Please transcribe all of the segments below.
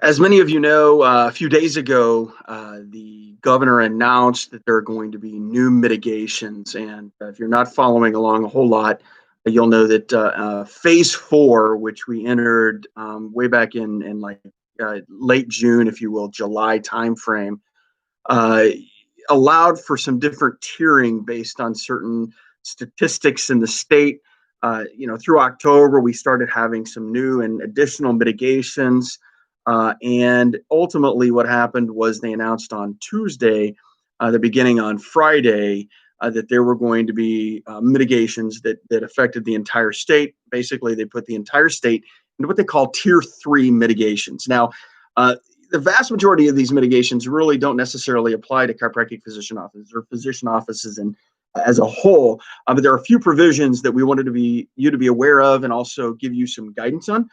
As many of you know, a few days ago, the governor announced that there are going to be new mitigations. And if you're not following along a whole lot, you'll know that phase four, which we entered way back in late June, if you will, July timeframe, uh, allowed for some different tiering based on certain statistics in the state. Through October, we started having some new and additional mitigations. And ultimately, what happened was they announced on Tuesday, the beginning on Friday, that there were going to be mitigations that affected the entire state. Basically, they put the entire state into what they call tier three mitigations. Now, the vast majority of these mitigations really don't necessarily apply to chiropractic physician offices or physician offices and as a whole, but there are a few provisions that we wanted you to be aware of and also give you some guidance on,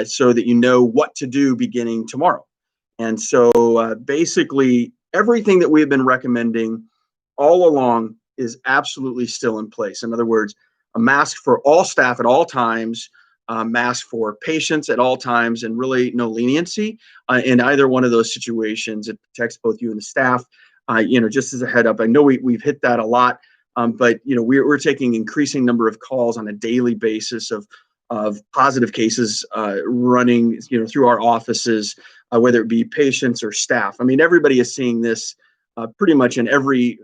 so that you know what to do beginning tomorrow. And so basically, everything that we have been recommending all along is absolutely still in place. In other words, a mask for all staff at all times, mask for patients at all times, and really no leniency in either one of those situations. It protects both you and the staff. Just as a head up, I know we've hit that a lot, but we're taking increasing number of calls on a daily basis of positive cases running through our offices, whether it be patients or staff. I mean, everybody is seeing this pretty much in every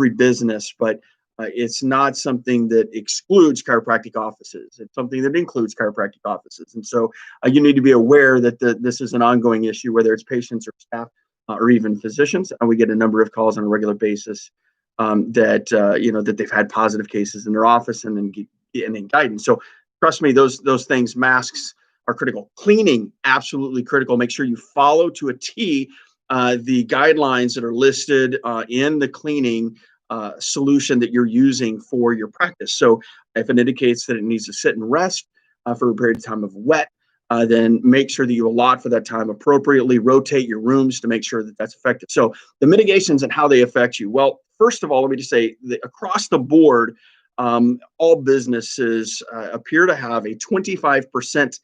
business, but it's not something that excludes chiropractic offices. It's something that includes chiropractic offices. And so you need to be aware that this is an ongoing issue, whether it's patients or staff or even physicians. And we get a number of calls on a regular basis that they've had positive cases in their office and then guidance. So trust me, those things, masks are critical. Cleaning, absolutely critical. Make sure you follow to a T the guidelines that are listed in the cleaning solution that you're using for your practice. So if it indicates that it needs to sit and rest for a period of time of wet, then make sure that you allot for that time appropriately. Rotate your rooms to make sure that that's effective. So the mitigations and how they affect you. Well, first of all, let me just say that across the board, all businesses appear to have a 25%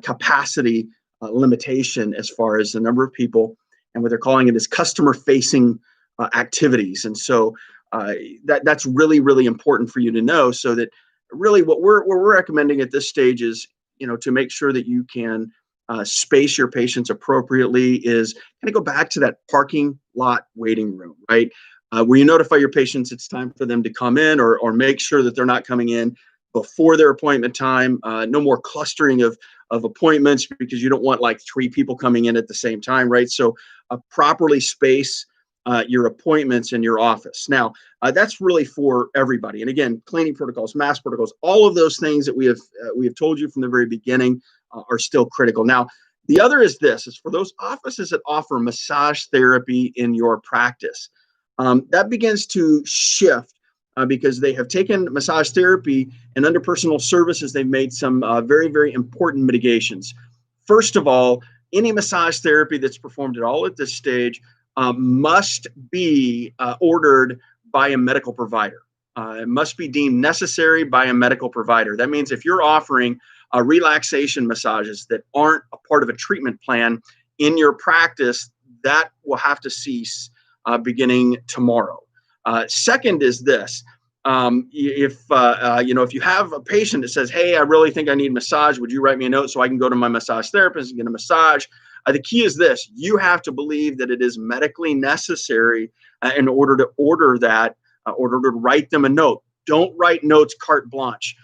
capacity limitation as far as the number of people, and what they're calling it is customer-facing activities. And so that's really, really important for you to know, so that really what we're recommending at this stage is, to make sure that you can space your patients appropriately is kind of go back to that parking lot waiting room, right? Where you notify your patients it's time for them to come in, or make sure that they're not coming in before their appointment time. No more clustering of appointments, because you don't want like three people coming in at the same time, right? So properly space your appointments in your office. Now, that's really for everybody. And again, cleaning protocols, mask protocols, all of those things that we have told you from the very beginning are still critical. Now, the other is for those offices that offer massage therapy in your practice. That begins to shift because they have taken massage therapy, and under personal services, they've made some very, very important mitigations. First of all, any massage therapy that's performed at all at this stage must be ordered by a medical provider. It must be deemed necessary by a medical provider. That means if you're offering relaxation massages that aren't a part of a treatment plan in your practice, that will have to cease beginning tomorrow. Second is this. If you have a patient that says, "Hey, I really think I need a massage. Would you write me a note so I can go to my massage therapist and get a massage?" The key is this: you have to believe that it is medically necessary in order to order that, order to write them a note. Don't write notes carte blanche.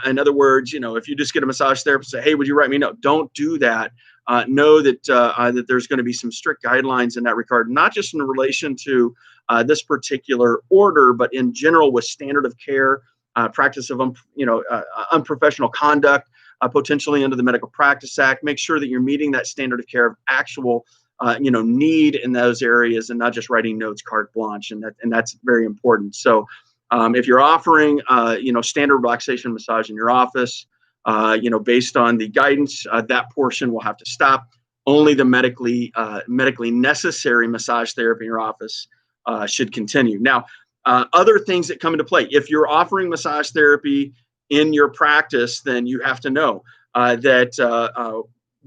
In other words, if you just get a massage therapist and say, "Hey, would you write me a note?" Don't do that. Know that there's going to be some strict guidelines in that regard, not just in relation to this particular order, but in general with standard of care, practice of unprofessional conduct, potentially under the Medical Practice Act. Make sure that you're meeting that standard of care of actual need in those areas, and not just writing notes carte blanche, and that's very important. So if you're offering standard relaxation massage in your office, based on the guidance, that portion will have to stop. Only the medically necessary massage therapy in your office should continue. Now, other things that come into play: if you're offering massage therapy in your practice, then you have to know that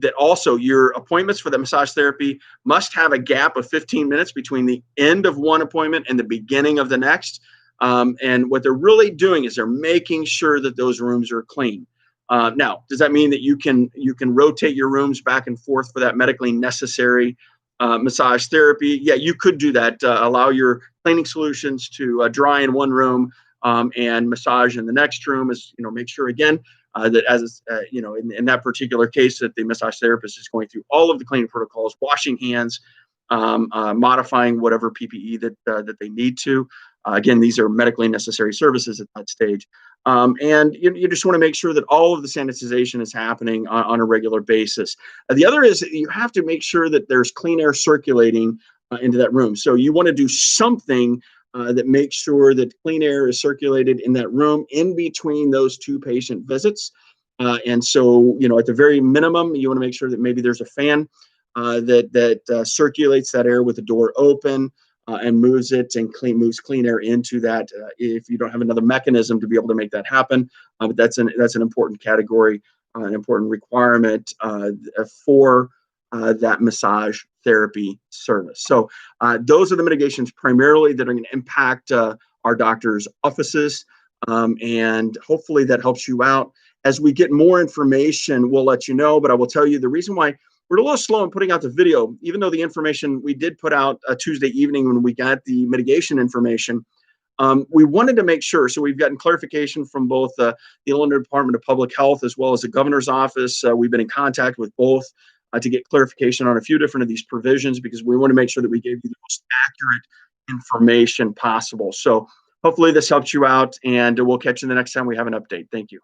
that also your appointments for the massage therapy must have a gap of 15 minutes between the end of one appointment and the beginning of the next. And what they're really doing is they're making sure that those rooms are clean. Now, does that mean that you can rotate your rooms back and forth for that medically necessary massage therapy? Yeah, you could do that. Allow your cleaning solutions to dry in one room and massage in the next room. Is make sure again that as in that particular case that the massage therapist is going through all of the cleaning protocols, washing hands, modifying whatever PPE that they need to. Again, these are medically necessary services at that stage. And you just want to make sure that all of the sanitization is happening on a regular basis. The other is you have to make sure that there's clean air circulating into that room. So you want to do something that makes sure that clean air is circulated in that room in between those two patient visits. And so, at the very minimum, you want to make sure that maybe there's a fan that circulates that air with the door open. And moves it and moves clean air into that. If you don't have another mechanism to be able to make that happen, but that's an important category, an important requirement for that massage therapy service. So those are the mitigations primarily that are going to impact our doctors' offices, and hopefully that helps you out. As we get more information, we'll let you know. But I will tell you the reason why we're a little slow in putting out the video, even though the information we did put out Tuesday evening when we got the mitigation information. We wanted to make sure, so we've gotten clarification from both the Illinois Department of Public Health as well as the governor's office. We've been in contact with both to get clarification on a few different of these provisions because we want to make sure that we gave you the most accurate information possible. So hopefully this helps you out, and we'll catch you the next time we have an update. Thank you.